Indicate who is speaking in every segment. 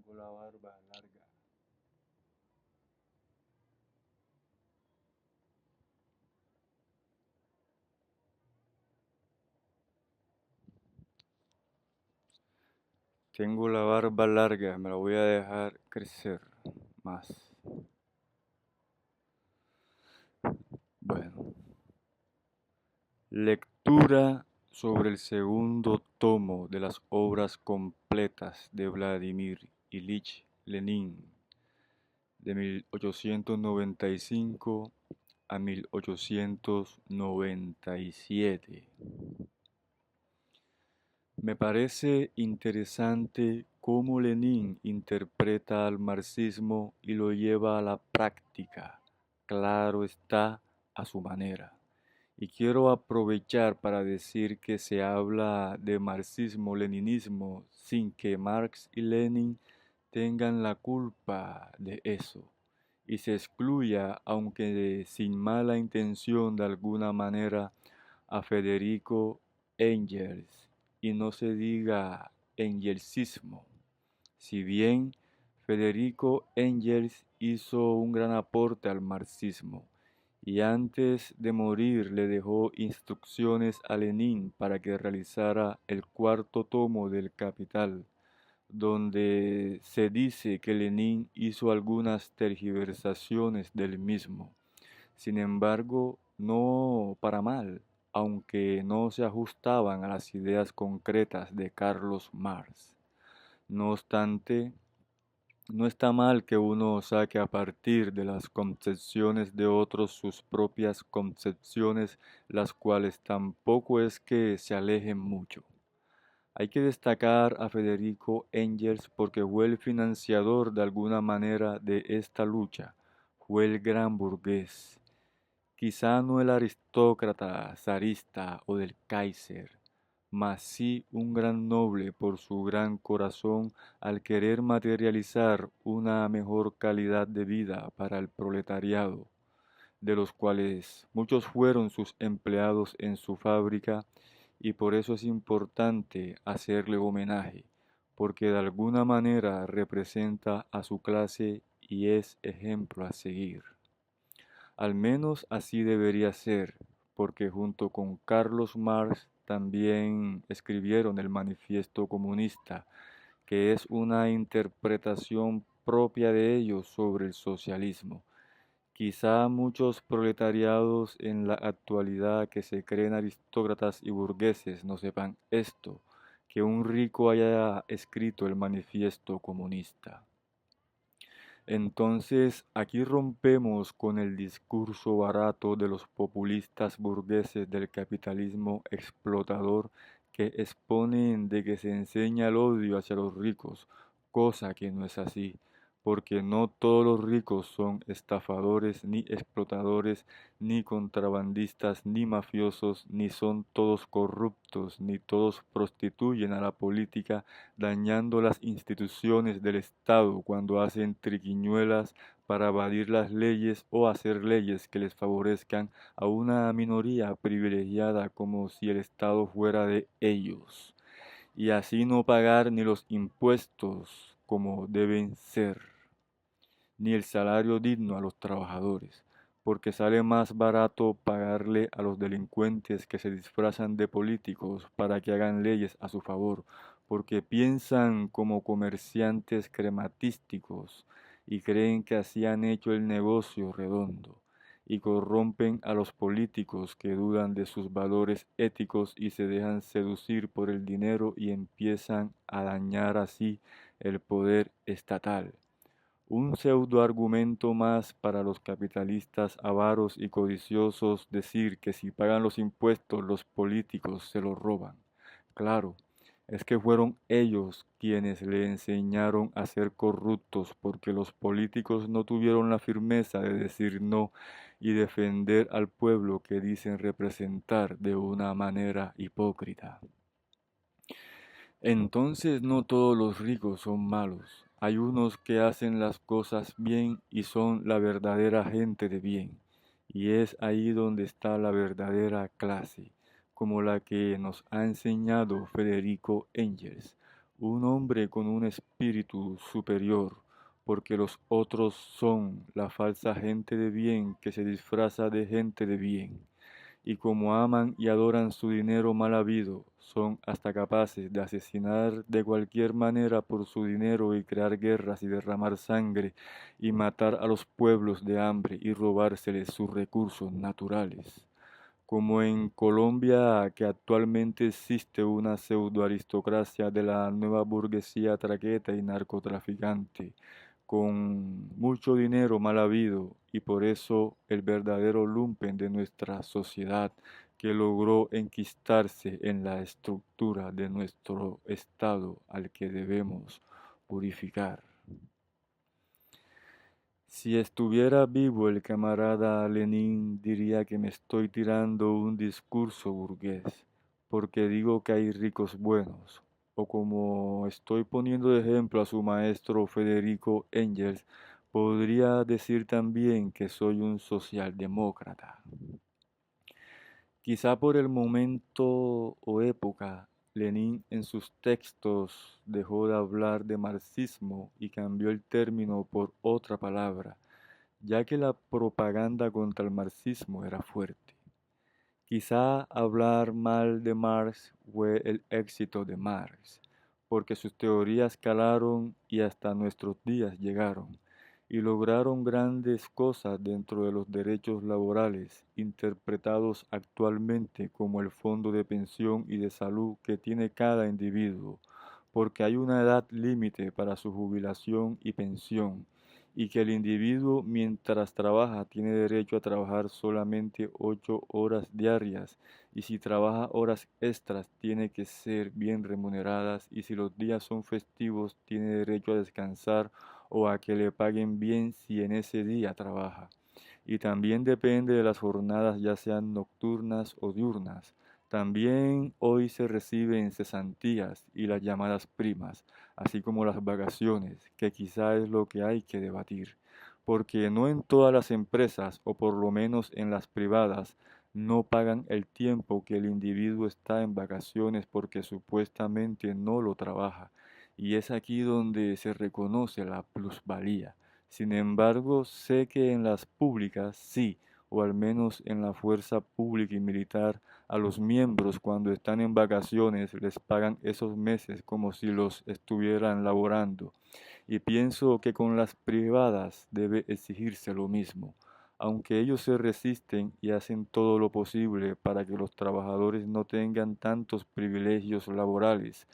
Speaker 1: Tengo la barba larga. Tengo la barba larga, me la voy a dejar crecer más. Bueno, lectura sobre el segundo tomo de las obras completas de Vladimir Ilich Lenin, de 1895 a 1897. Me parece interesante cómo Lenin interpreta al marxismo y lo lleva a la práctica, claro está, a su manera. Y quiero aprovechar para decir que se habla de marxismo-leninismo sin que Marx y Lenin tengan la culpa de eso, y se excluya, aunque sin mala intención de alguna manera, a Federico Engels y no se diga engelsismo. Si bien Federico Engels hizo un gran aporte al marxismo y antes de morir le dejó instrucciones a Lenin para que realizara el cuarto tomo del Capital, donde se dice que Lenin hizo algunas tergiversaciones del mismo. Sin embargo, no para mal, aunque no se ajustaban a las ideas concretas de Carlos Marx. No obstante, no está mal que uno saque a partir de las concepciones de otros sus propias concepciones, las cuales tampoco es que se alejen mucho. Hay que destacar a Federico Engels porque fue el financiador de alguna manera de esta lucha, fue el gran burgués, quizá no el aristócrata zarista o del Kaiser, mas sí un gran noble por su gran corazón al querer materializar una mejor calidad de vida para el proletariado, de los cuales muchos fueron sus empleados en su fábrica, y por eso es importante hacerle homenaje, porque de alguna manera representa a su clase y es ejemplo a seguir. Al menos así debería ser, porque junto con Carlos Marx también escribieron el Manifiesto Comunista, que es una interpretación propia de ellos sobre el socialismo. Quizá muchos proletariados en la actualidad que se creen aristócratas y burgueses no sepan esto, que un rico haya escrito el Manifiesto Comunista. Entonces, aquí rompemos con el discurso barato de los populistas burgueses del capitalismo explotador que exponen de que se enseña el odio hacia los ricos, cosa que no es así, porque no todos los ricos son estafadores, ni explotadores, ni contrabandistas, ni mafiosos, ni son todos corruptos, ni todos prostituyen a la política dañando las instituciones del Estado cuando hacen triquiñuelas para evadir las leyes o hacer leyes que les favorezcan a una minoría privilegiada como si el Estado fuera de ellos, y así no pagar ni los impuestos como deben ser, ni el salario digno a los trabajadores, porque sale más barato pagarle a los delincuentes que se disfrazan de políticos para que hagan leyes a su favor, porque piensan como comerciantes crematísticos y creen que así han hecho el negocio redondo, y corrompen a los políticos que dudan de sus valores éticos y se dejan seducir por el dinero y empiezan a dañar así el poder estatal. Un pseudoargumento más para los capitalistas avaros y codiciosos decir que si pagan los impuestos los políticos se los roban. Claro, es que fueron ellos quienes le enseñaron a ser corruptos porque los políticos no tuvieron la firmeza de decir no y defender al pueblo que dicen representar de una manera hipócrita. Entonces no todos los ricos son malos. Hay unos que hacen las cosas bien y son la verdadera gente de bien. Y es ahí donde está la verdadera clase, como la que nos ha enseñado Federico Engels. un hombre con un espíritu superior, porque los otros son la falsa gente de bien que se disfraza de gente de bien, y como aman y adoran su dinero mal habido, son hasta capaces de asesinar de cualquier manera por su dinero y crear guerras y derramar sangre y matar a los pueblos de hambre y robárseles sus recursos naturales. Como en Colombia, que actualmente existe una pseudoaristocracia de la nueva burguesía traqueta y narcotraficante, con mucho dinero mal habido, y por eso el verdadero lumpen de nuestra sociedad que logró enquistarse en la estructura de nuestro Estado al que debemos purificar. Si estuviera vivo el camarada Lenin diría que me estoy tirando un discurso burgués, porque digo que hay ricos buenos, o como estoy poniendo de ejemplo a su maestro Federico Engels, podría decir también que soy un socialdemócrata. Quizá por el momento o época, Lenin en sus textos dejó de hablar de marxismo y cambió el término por otra palabra, ya que la propaganda contra el marxismo era fuerte. Quizá hablar mal de Marx fue el éxito de Marx, porque sus teorías calaron y hasta nuestros días llegaron, y lograron grandes cosas dentro de los derechos laborales, interpretados actualmente como el fondo de pensión y de salud que tiene cada individuo, porque hay una edad límite para su jubilación y pensión, y que el individuo mientras trabaja tiene derecho a trabajar solamente 8 horas diarias, y si trabaja horas extras tiene que ser bien remuneradas, y si los días son festivos tiene derecho a descansar o a que le paguen bien si en ese día trabaja. Y también depende de las jornadas, ya sean nocturnas o diurnas. También hoy se reciben cesantías y las llamadas primas, así como las vacaciones, que quizá es lo que hay que debatir, porque no en todas las empresas, o por lo menos en las privadas, no pagan el tiempo que el individuo está en vacaciones porque supuestamente no lo trabaja, y es aquí donde se reconoce la plusvalía. Sin embargo, sé que en las públicas sí, o al menos en la fuerza pública y militar, a los miembros cuando están en vacaciones les pagan esos meses como si los estuvieran laborando. Y pienso que con las privadas debe exigirse lo mismo, aunque ellos se resisten y hacen todo lo posible para que los trabajadores no tengan tantos privilegios laborales,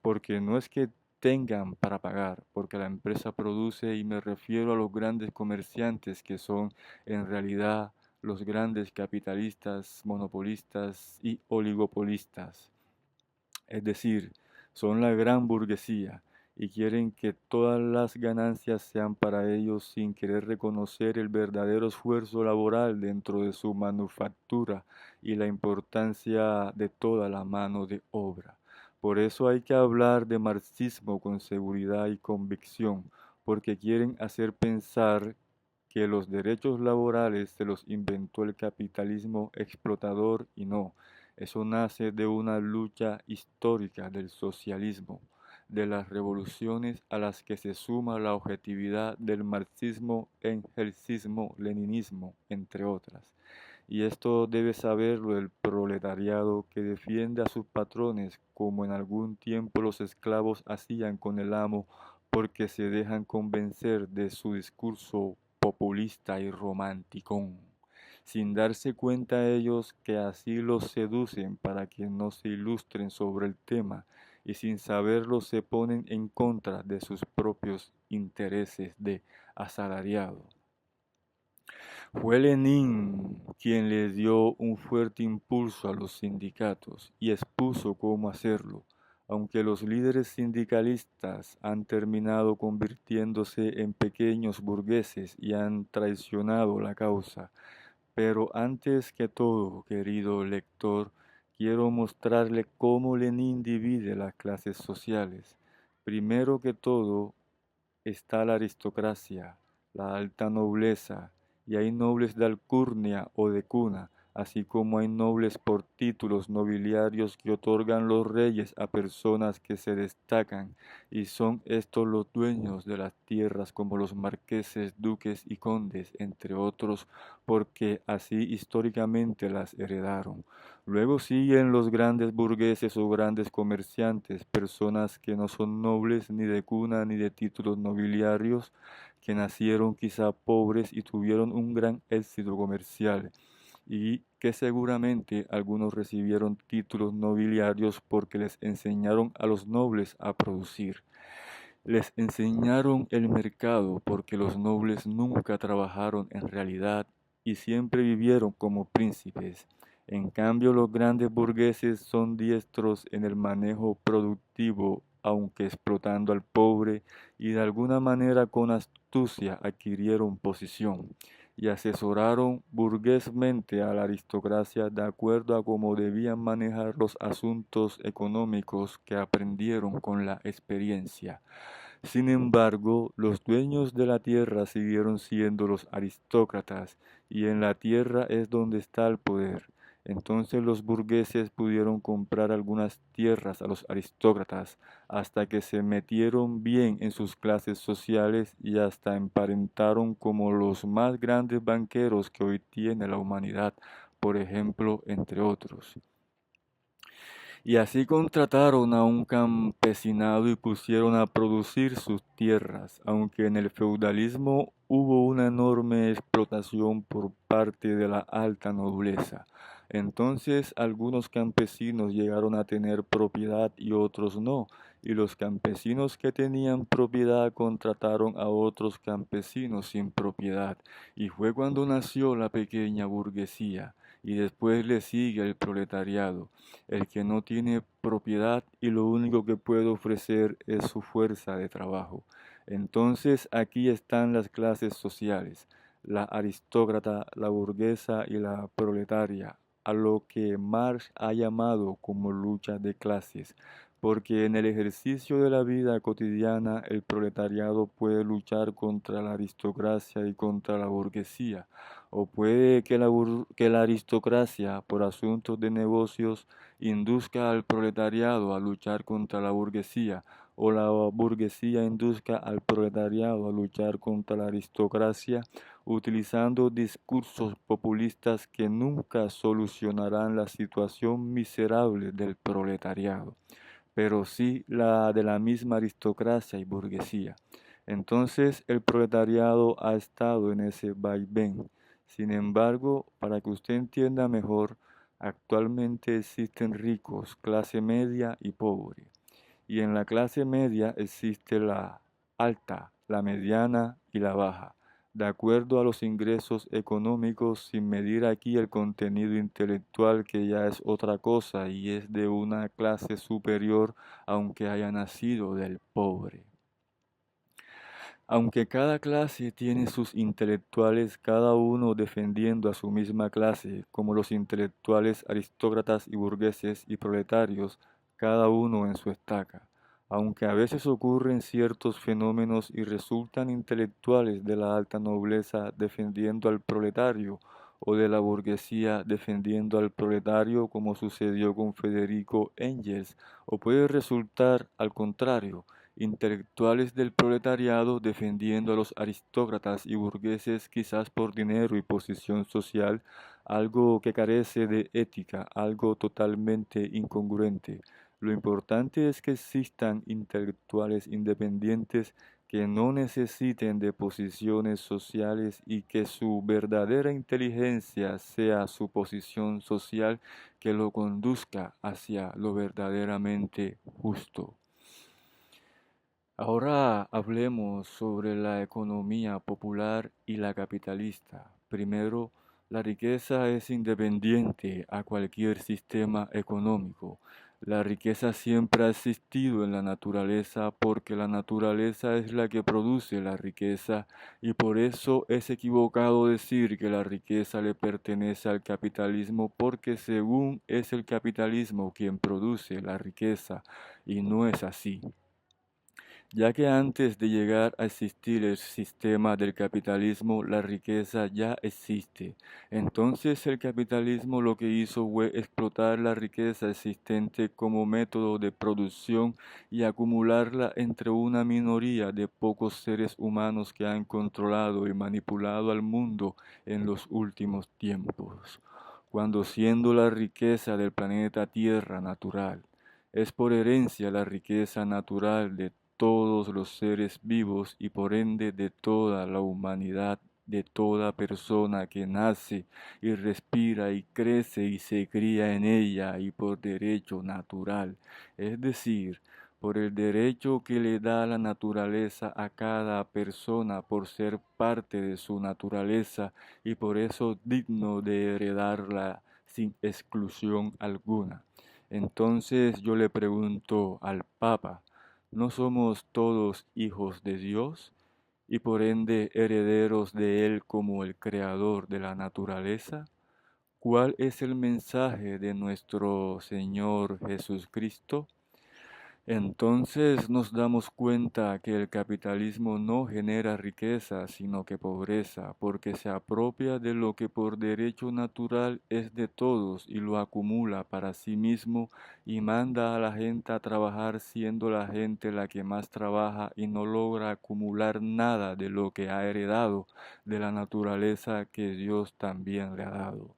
Speaker 1: porque no es que tengan para pagar, porque la empresa produce, y me refiero a los grandes comerciantes que son en realidad los grandes capitalistas, monopolistas y oligopolistas. Es decir, son la gran burguesía y quieren que todas las ganancias sean para ellos sin querer reconocer el verdadero esfuerzo laboral dentro de su manufactura y la importancia de toda la mano de obra. Por eso hay que hablar de marxismo con seguridad y convicción, porque quieren hacer pensar que los derechos laborales se los inventó el capitalismo explotador, y no. Eso nace de una lucha histórica del socialismo, de las revoluciones a las que se suma la objetividad del marxismo, engelsismo, leninismo, entre otras. Y esto debe saberlo el proletariado que defiende a sus patrones como en algún tiempo los esclavos hacían con el amo, porque se dejan convencer de su discurso populista y romanticón, sin darse cuenta ellos que así los seducen para que no se ilustren sobre el tema, y sin saberlo se ponen en contra de sus propios intereses de asalariado. Fue Lenin quien le dio un fuerte impulso a los sindicatos y expuso cómo hacerlo, aunque los líderes sindicalistas han terminado convirtiéndose en pequeños burgueses y han traicionado la causa. Pero antes que todo, querido lector, quiero mostrarle cómo Lenin divide las clases sociales. Primero que todo está la aristocracia, la alta nobleza, y hay nobles de alcurnia o de cuna, así como hay nobles por títulos nobiliarios que otorgan los reyes a personas que se destacan, y son estos los dueños de las tierras como los marqueses, duques y condes, entre otros, porque así históricamente las heredaron. Luego siguen los grandes burgueses o grandes comerciantes, personas que no son nobles ni de cuna ni de títulos nobiliarios, que nacieron quizá pobres y tuvieron un gran éxito comercial, y que seguramente algunos recibieron títulos nobiliarios porque les enseñaron a los nobles a producir. Les enseñaron el mercado porque los nobles nunca trabajaron en realidad y siempre vivieron como príncipes. En cambio, los grandes burgueses son diestros en el manejo productivo, aunque explotando al pobre, y de alguna manera con astucia adquirieron posición y asesoraron burguesmente a la aristocracia de acuerdo a cómo debían manejar los asuntos económicos que aprendieron con la experiencia. Sin embargo, los dueños de la tierra siguieron siendo los aristócratas, y en la tierra es donde está el poder. Entonces los burgueses pudieron comprar algunas tierras a los aristócratas, hasta que se metieron bien en sus clases sociales y hasta emparentaron como los más grandes banqueros que hoy tiene la humanidad, por ejemplo, entre otros. Y así contrataron a un campesinado y pusieron a producir sus tierras, aunque en el feudalismo hubo una enorme explotación por parte de la alta nobleza. Entonces algunos campesinos llegaron a tener propiedad y otros no, y los campesinos que tenían propiedad contrataron a otros campesinos sin propiedad, y fue cuando nació la pequeña burguesía, y después le sigue el proletariado, el que no tiene propiedad y lo único que puede ofrecer es su fuerza de trabajo. Entonces aquí están las clases sociales, la aristócrata, la burguesa y la proletaria, a lo que Marx ha llamado como lucha de clases, porque en el ejercicio de la vida cotidiana el proletariado puede luchar contra la aristocracia y contra la burguesía, o puede que la aristocracia, por asuntos de negocios, induzca al proletariado a luchar contra la burguesía, o la burguesía induzca al proletariado a luchar contra la aristocracia, utilizando discursos populistas que nunca solucionarán la situación miserable del proletariado, pero sí la de la misma aristocracia y burguesía. Entonces el proletariado ha estado en ese vaivén. Sin embargo, para que usted entienda mejor, actualmente existen ricos, clase media y pobre. Y en la clase media existe la alta, la mediana y la baja, de acuerdo a los ingresos económicos, sin medir aquí el contenido intelectual, que ya es otra cosa y es de una clase superior aunque haya nacido del pobre. Aunque cada clase tiene sus intelectuales, cada uno defendiendo a su misma clase, como los intelectuales aristócratas y burgueses y proletarios, cada uno en su estaca. Aunque a veces ocurren ciertos fenómenos y resultan intelectuales de la alta nobleza defendiendo al proletario, o de la burguesía defendiendo al proletario, como sucedió con Federico Engels, o puede resultar al contrario, intelectuales del proletariado defendiendo a los aristócratas y burgueses, quizás por dinero y posición social, algo que carece de ética, algo totalmente incongruente. Lo importante es que existan intelectuales independientes que no necesiten de posiciones sociales y que su verdadera inteligencia sea su posición social, que lo conduzca hacia lo verdaderamente justo. Ahora hablemos sobre la economía popular y la capitalista. Primero, la riqueza es independiente a cualquier sistema económico. La riqueza siempre ha existido en la naturaleza porque la naturaleza es la que produce la riqueza, y por eso es equivocado decir que la riqueza le pertenece al capitalismo, porque según es el capitalismo quien produce la riqueza, y no es así. ya que antes de llegar a existir el sistema del capitalismo, la riqueza ya existe. Entonces el capitalismo lo que hizo fue explotar la riqueza existente como método de producción y acumularla entre una minoría de pocos seres humanos que han controlado y manipulado al mundo en los últimos tiempos, cuando siendo la riqueza del planeta Tierra natural. Es por herencia la riqueza natural de todos los seres vivos y por ende de toda la humanidad, de toda persona que nace y respira y crece y se cría en ella y por derecho natural, es decir, por el derecho que le da la naturaleza a cada persona por ser parte de su naturaleza y por eso digno de heredarla sin exclusión alguna. Entonces yo le pregunto al Papa, ¿no somos todos hijos de Dios y por ende herederos de Él como el creador de la naturaleza? ¿Cuál es el mensaje de nuestro Señor Jesucristo? Entonces nos damos cuenta que el capitalismo no genera riqueza, sino que pobreza, porque se apropia de lo que por derecho natural es de todos y lo acumula para sí mismo y manda a la gente a trabajar siendo la gente la que más trabaja y no logra acumular nada de lo que ha heredado de la naturaleza que Dios también le ha dado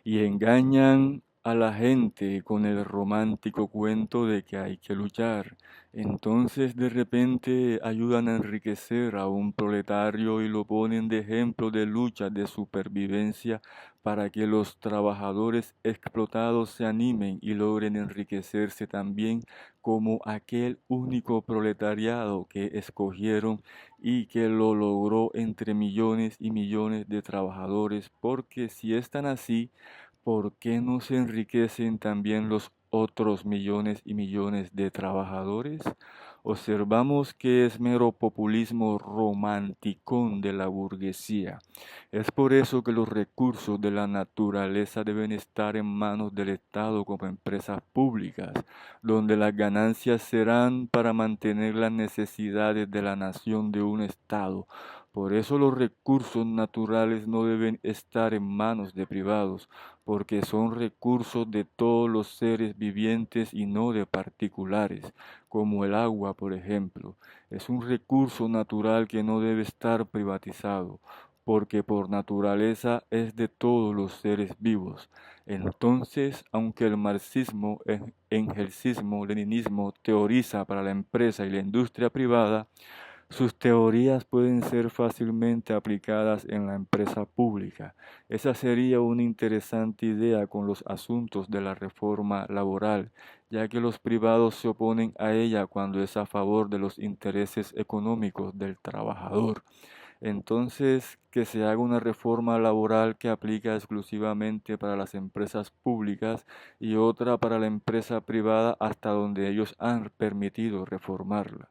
Speaker 1: y engañan a la gente con el romántico cuento de que hay que luchar. Entonces de repente ayudan a enriquecer a un proletario y lo ponen de ejemplo de lucha, de supervivencia, para que los trabajadores explotados se animen y logren enriquecerse también como aquel único proletariado que escogieron y que lo logró entre millones y millones de trabajadores, porque si están así, ¿por qué no se enriquecen también los otros millones y millones de trabajadores? Observamos que es mero populismo romanticón de la burguesía. Es por eso que los recursos de la naturaleza deben estar en manos del Estado como empresas públicas, donde las ganancias serán para mantener las necesidades de la nación de un Estado. Por eso los recursos naturales no deben estar en manos de privados, porque son recursos de todos los seres vivientes y no de particulares, como el agua, por ejemplo. Es un recurso natural que no debe estar privatizado, porque por naturaleza es de todos los seres vivos. Entonces, aunque el marxismo, engelsismo, leninismo teoriza para la empresa y la industria privada, sus teorías pueden ser fácilmente aplicadas en la empresa pública. Esa sería una interesante idea con los asuntos de la reforma laboral, ya que los privados se oponen a ella cuando es a favor de los intereses económicos del trabajador. Entonces, que se haga una reforma laboral que aplica exclusivamente para las empresas públicas y otra para la empresa privada hasta donde ellos han permitido reformarla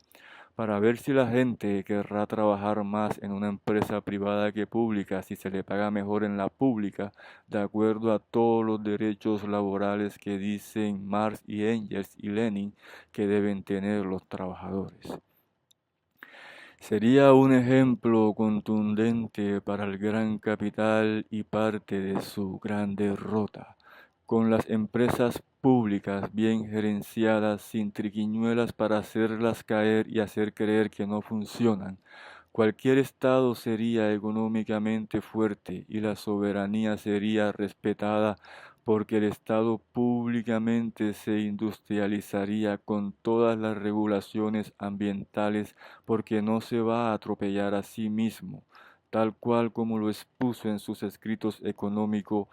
Speaker 1: para ver si la gente querrá trabajar más en una empresa privada que pública, si se le paga mejor en la pública, de acuerdo a todos los derechos laborales que dicen Marx y Engels y Lenin que deben tener los trabajadores. Sería un ejemplo contundente para el gran capital y parte de su gran derrota, con las empresas públicas bien gerenciadas sin triquiñuelas para hacerlas caer y hacer creer que no funcionan. Cualquier Estado sería económicamente fuerte y la soberanía sería respetada porque el Estado públicamente se industrializaría con todas las regulaciones ambientales porque no se va a atropellar a sí mismo, tal cual como lo expuso en sus escritos económicos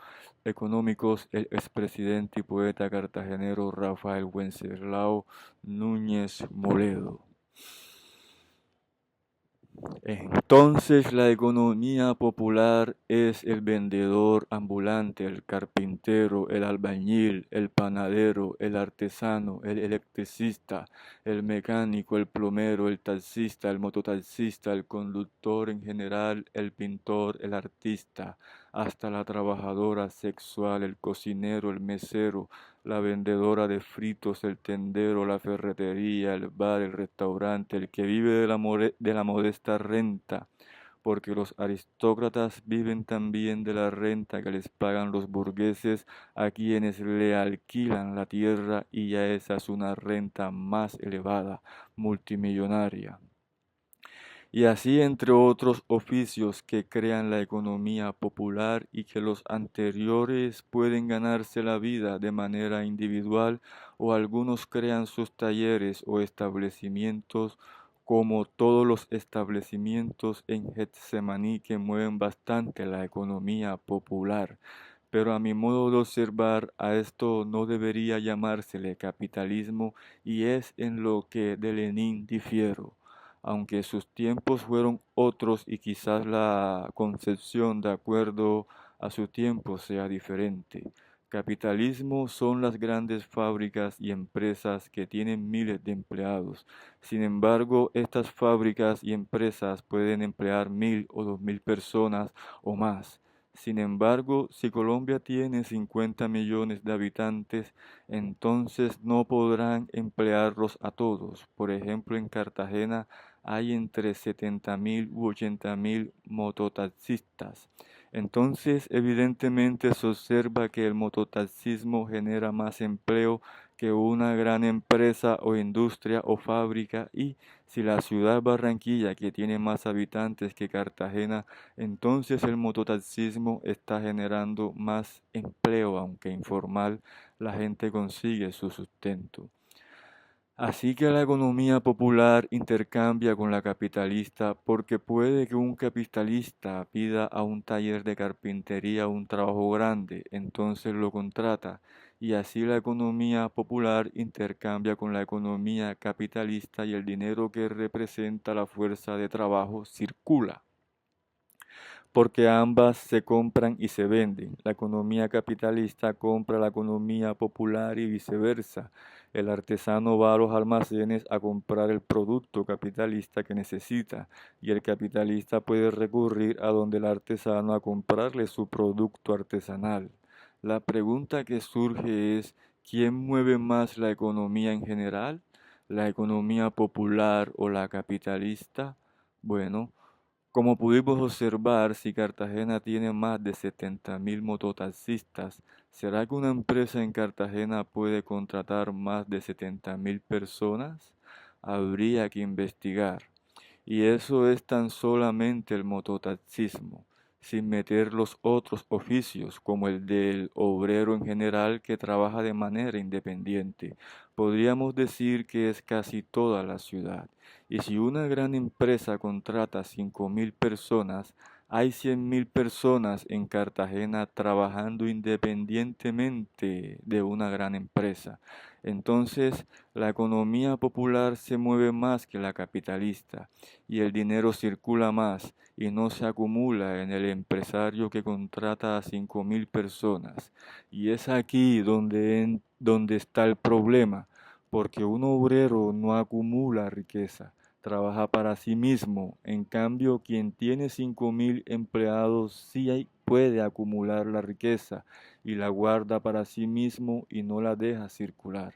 Speaker 1: el expresidente y poeta cartagenero Rafael Wenceslao Núñez Moledo. Entonces la economía popular es el vendedor ambulante, el carpintero, el albañil, el panadero, el artesano, el electricista, el mecánico, el plomero, el taxista, el mototaxista, el conductor en general, el pintor, el artista, hasta la trabajadora sexual, el cocinero, el mesero, la vendedora de fritos, el tendero, la ferretería, el bar, el restaurante, el que vive de la modesta renta, porque los aristócratas viven también de la renta que les pagan los burgueses a quienes le alquilan la tierra y ya esa es una renta más elevada, multimillonaria. Y así entre otros oficios que crean la economía popular y que los anteriores pueden ganarse la vida de manera individual o algunos crean sus talleres o establecimientos como todos los establecimientos en Getsemaní que mueven bastante la economía popular. Pero a mi modo de observar, a esto no debería llamársele capitalismo y es en lo que de Lenin difiero aunque sus tiempos fueron otros y quizás la concepción de acuerdo a su tiempo sea diferente. Capitalismo son las grandes fábricas y empresas que tienen miles de empleados. Sin embargo, estas fábricas y empresas pueden emplear 1.000 o 2.000 personas o más. Sin embargo, si Colombia tiene 50 millones de habitantes, entonces no podrán emplearlos a todos. Por ejemplo, en Cartagena hay entre 70.000 u 80.000 mototaxistas. Entonces, evidentemente se observa que el mototaxismo genera más empleo que una gran empresa o industria o fábrica y si la ciudad Barranquilla, que tiene más habitantes que Cartagena, entonces el mototaxismo está generando más empleo, aunque informal, la gente consigue su sustento. Así que la economía popular intercambia con la capitalista porque puede que un capitalista pida a un taller de carpintería un trabajo grande, entonces lo contrata, y así la economía popular intercambia con la economía capitalista y el dinero que representa la fuerza de trabajo circula porque ambas se compran y se venden. La economía capitalista compra la economía popular y viceversa. El artesano va a los almacenes a comprar el producto capitalista que necesita y el capitalista puede recurrir a donde el artesano a comprarle su producto artesanal. La pregunta que surge es, ¿quién mueve más la economía en general? ¿La economía popular o la capitalista? Bueno, como pudimos observar, si Cartagena tiene más de 70.000 mototaxistas, ¿será que una empresa en Cartagena puede contratar más de 70.000 personas? Habría que investigar. Y eso es tan solamente el mototaxismo, sin meter los otros oficios como el del obrero en general que trabaja de manera independiente. Podríamos decir que es casi toda la ciudad. Y si una gran empresa contrata 5.000 personas, hay 100.000 personas en Cartagena trabajando independientemente de una gran empresa. Entonces, la economía popular se mueve más que la capitalista y el dinero circula más y no se acumula en el empresario que contrata a 5.000 personas. Y es aquí donde está el problema, porque un obrero no acumula riqueza, trabaja para sí mismo. En cambio, quien tiene 5.000 empleados puede acumular la riqueza y la guarda para sí mismo y no la deja circular.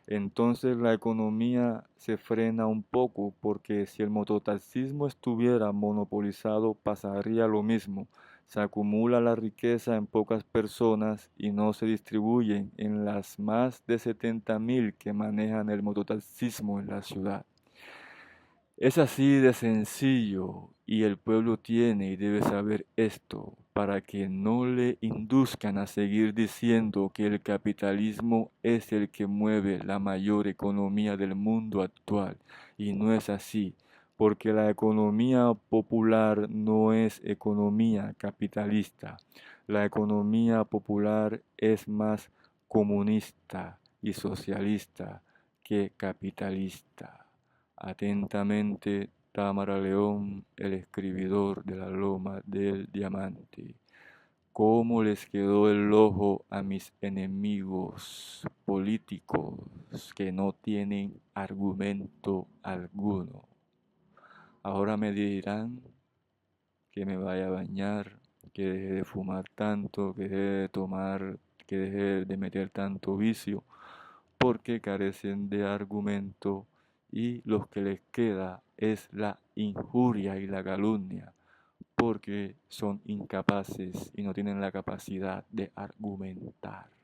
Speaker 1: Entonces la economía se frena un poco porque si el mototaxismo estuviera monopolizado pasaría lo mismo. Se acumula la riqueza en pocas personas y no se distribuye en las más de 70.000 que manejan el mototaxismo en la ciudad. Es así de sencillo y el pueblo tiene y debe saber esto para que no le induzcan a seguir diciendo que el capitalismo es el que mueve la mayor economía del mundo actual. Y no es así, porque la economía popular no es economía capitalista. La economía popular es más comunista y socialista que capitalista. Atentamente, Támara León, el escribidor de la Loma del Diamante. ¿Cómo les quedó el ojo a mis enemigos políticos que no tienen argumento alguno? Ahora me dirán que me vaya a bañar, que deje de fumar tanto, que deje de tomar que deje de meter tanto vicio, porque carecen de argumento y lo que les queda es la injuria y la calumnia, porque son incapaces y no tienen la capacidad de argumentar.